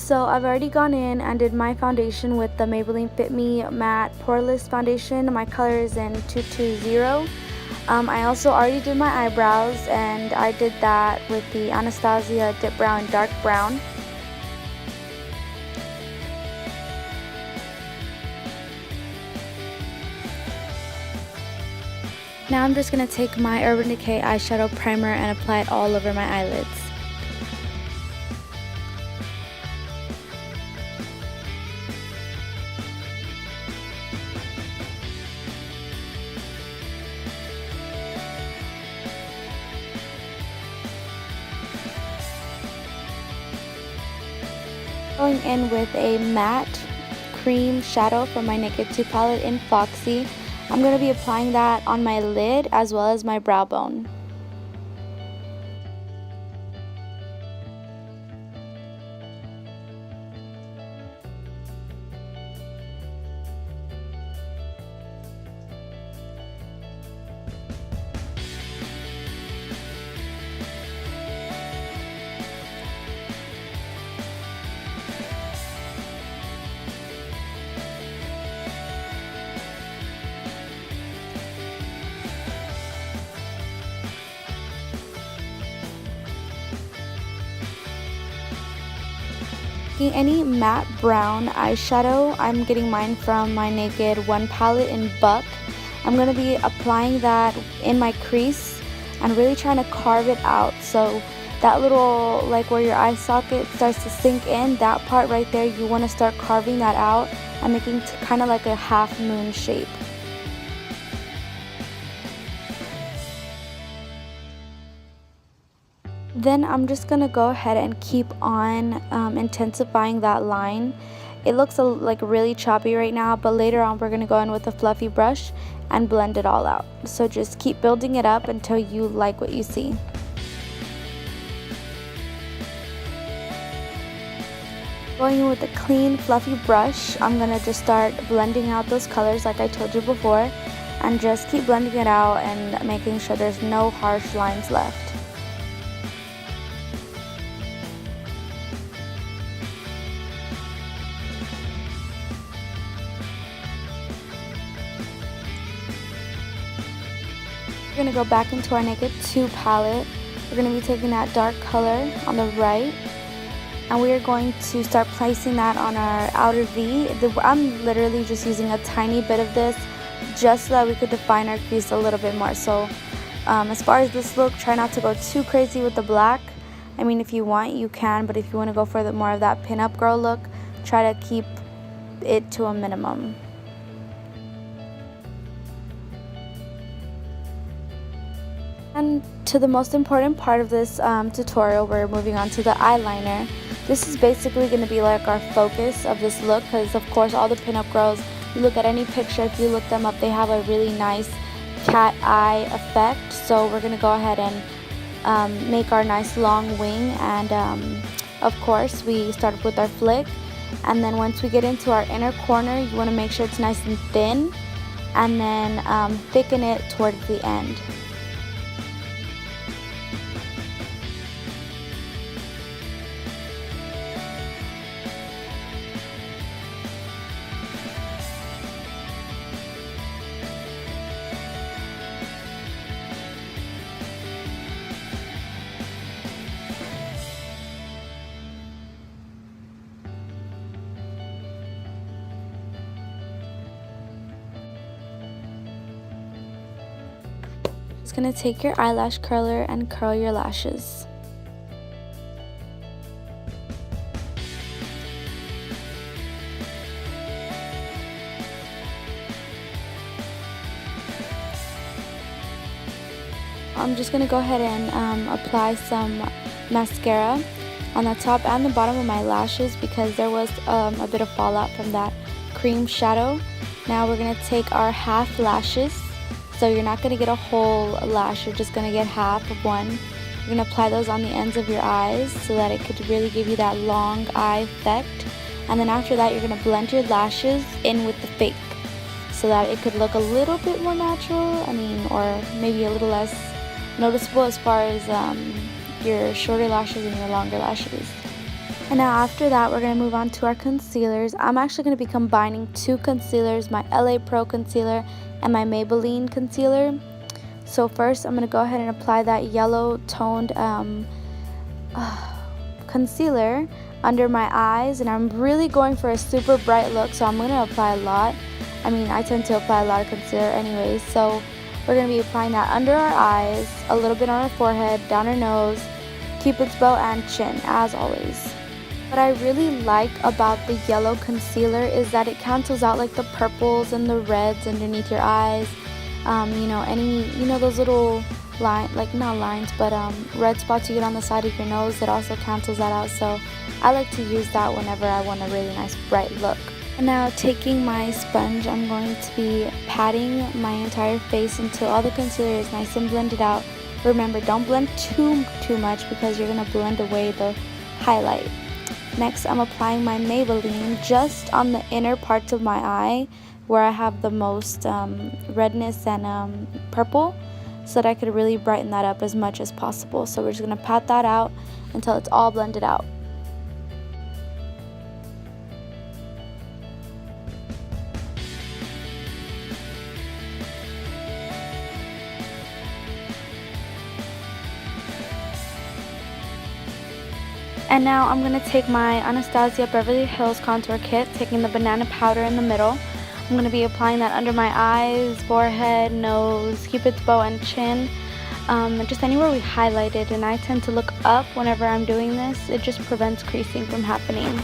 So I've already gone in and did my foundation with the Maybelline Fit Me Matte Poreless Foundation. My color is in 220. I also already did my eyebrows, and I did that with the Anastasia Dip Brow in Dark Brown. Now I'm just going to take my Urban Decay eyeshadow primer and apply it all over my eyelids. Going in with a matte cream shadow from my Naked 2 palette in Foxy. I'm going to be applying that on my lid as well as my brow bone. Any matte brown eyeshadow, I'm getting mine from my Naked 1 palette in Buck. I'm going to be applying that in my crease and really trying to carve it out, so that little, like where your eye socket starts to sink in, that part right there, you want to start carving that out and making kind of like a half moon shape. Then I'm just going to go ahead and keep on intensifying that line. It looks like really choppy right now, but later on we're going to go in with a fluffy brush and blend it all out. So just keep building it up until you like what you see. Going in with a clean fluffy brush, I'm going to just start blending out those colors like I told you before, and just keep blending it out and making sure there's no harsh lines left. We're going to go back into our Naked 2 palette. We're going to be taking that dark color on the right, and we are going to start placing that on our outer V. I'm literally just using a tiny bit of this just so that we could define our crease a little bit more. So as far as this look, try not to go too crazy with the black. I mean, if you want, you can, but if you want to go for more of that pin-up girl look, try to keep it to a minimum. And to the most important part of this tutorial, we're moving on to the eyeliner. This is basically going to be like our focus of this look, because of course all the pinup girls, you look at any picture, if you look them up, they have a really nice cat eye effect. So we're going to go ahead and make our nice long wing, and of course we start with our flick, and then once we get into our inner corner, you want to make sure it's nice and thin, and then thicken it towards the end. Just going to take your eyelash curler and curl your lashes. I'm just going to go ahead and apply some mascara on the top and the bottom of my lashes because there was a bit of fallout from that cream shadow. Now we're going to take our half lashes. So you're not going to get a whole lash, you're just going to get half of one. You're going to apply those on the ends of your eyes so that it could really give you that long eye effect. And then after that, you're going to blend your lashes in with the fake so that it could look a little bit more natural, or maybe a little less noticeable as far as your shorter lashes and your longer lashes. And now after that, we're going to move on to our concealers. I'm actually going to be combining two concealers, my LA Pro concealer and my Maybelline concealer. So first, I'm going to go ahead and apply that yellow toned concealer under my eyes. And I'm really going for a super bright look, so I'm going to apply a lot. I mean, I tend to apply a lot of concealer anyways. So we're going to be applying that under our eyes, a little bit on our forehead, down our nose, Cupid's bow, and chin, as always. What I really like about the yellow concealer is that it cancels out like the purples and the reds underneath your eyes. Those little not lines, but red spots you get on the side of your nose. It also cancels that out. So I like to use that whenever I want a really nice bright look. And now taking my sponge, I'm going to be patting my entire face until all the concealer is nice and blended out. Remember, don't blend too much because you're going to blend away the highlight. Next, I'm applying my Maybelline just on the inner parts of my eye where I have the most redness and purple, so that I could really brighten that up as much as possible. So we're just going to pat that out until it's all blended out. And now I'm going to take my Anastasia Beverly Hills Contour Kit, taking the banana powder in the middle. I'm going to be applying that under my eyes, forehead, nose, Cupid's bow, and chin. Just anywhere we highlighted, and I tend to look up whenever I'm doing this. It just prevents creasing from happening.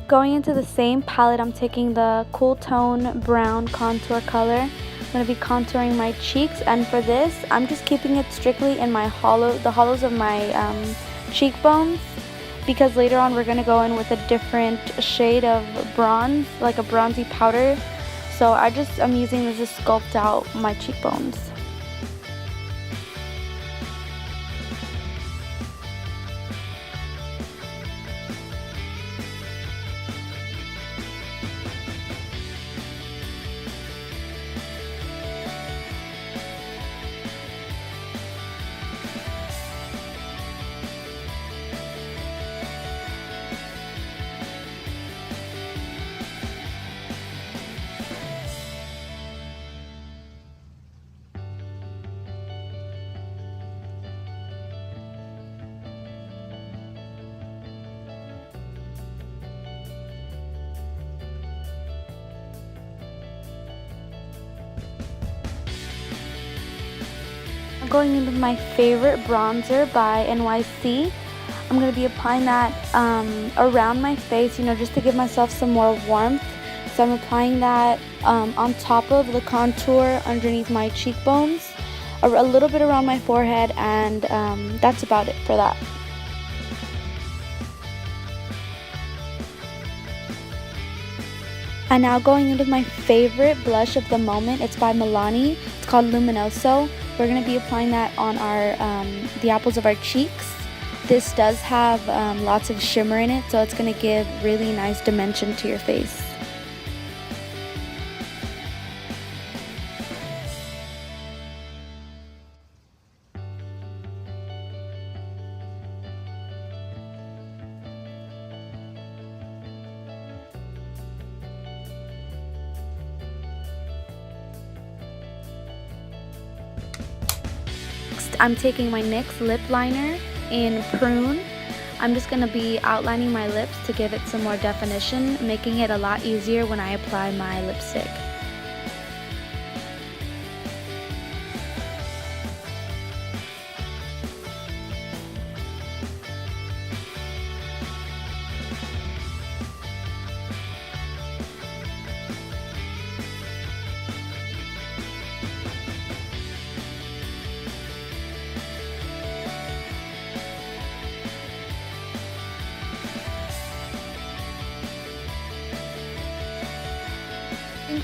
Going into the same palette, I'm taking the Cool Tone Brown Contour color. I'm going to be contouring my cheeks, and for this, I'm just keeping it strictly in the hollows of my cheekbones, because later on we're going to go in with a different shade of bronze, like a bronzy powder. So I'm using this to sculpt out my cheekbones. I'm going in with my favorite bronzer by NYC. I'm going to be applying that around my face, just to give myself some more warmth. So I'm applying that on top of the contour underneath my cheekbones, a little bit around my forehead, and that's about it for that. And now going into my favorite blush of the moment. It's by Milani. It's called Luminoso. We're going to be applying that on the apples of our cheeks. This does have lots of shimmer in it, so it's going to give really nice dimension to your face. I'm taking my NYX lip liner in Prune. I'm just going to be outlining my lips to give it some more definition, making it a lot easier when I apply my lipstick.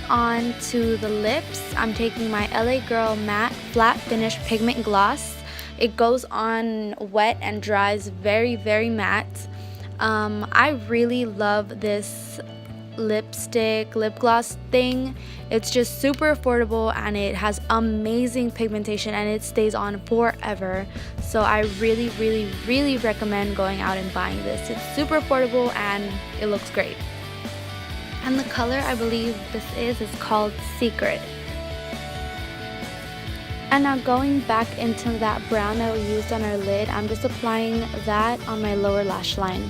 on to the lips, I'm taking my LA Girl Matte Flat Finish Pigment Gloss. It goes on wet and dries very, very matte. I really love this lipstick lip gloss thing. It's just super affordable and it has amazing pigmentation and it stays on forever. So I really, really, really recommend going out and buying this. It's super affordable and it looks great. And the color I believe this is called Secret. And now going back into that brown that we used on our lid, I'm just applying that on my lower lash line.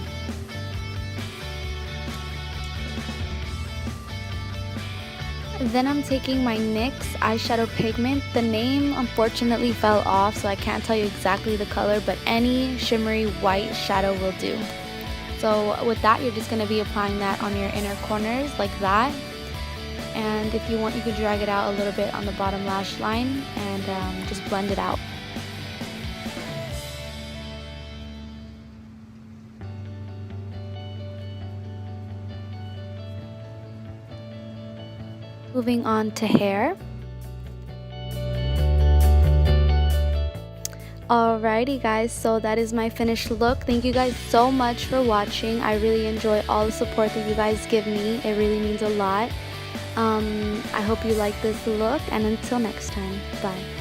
Then I'm taking my NYX eyeshadow pigment. The name unfortunately fell off, so I can't tell you exactly the color, but any shimmery white shadow will do. So with that, you're just going to be applying that on your inner corners like that. And if you want, you can drag it out a little bit on the bottom lash line and just blend it out. Moving on to hair. Alrighty guys, so that is my finished look. Thank you guys so much for watching. I really enjoy all the support that you guys give me. It really means a lot. I hope you like this look, and until next time, bye.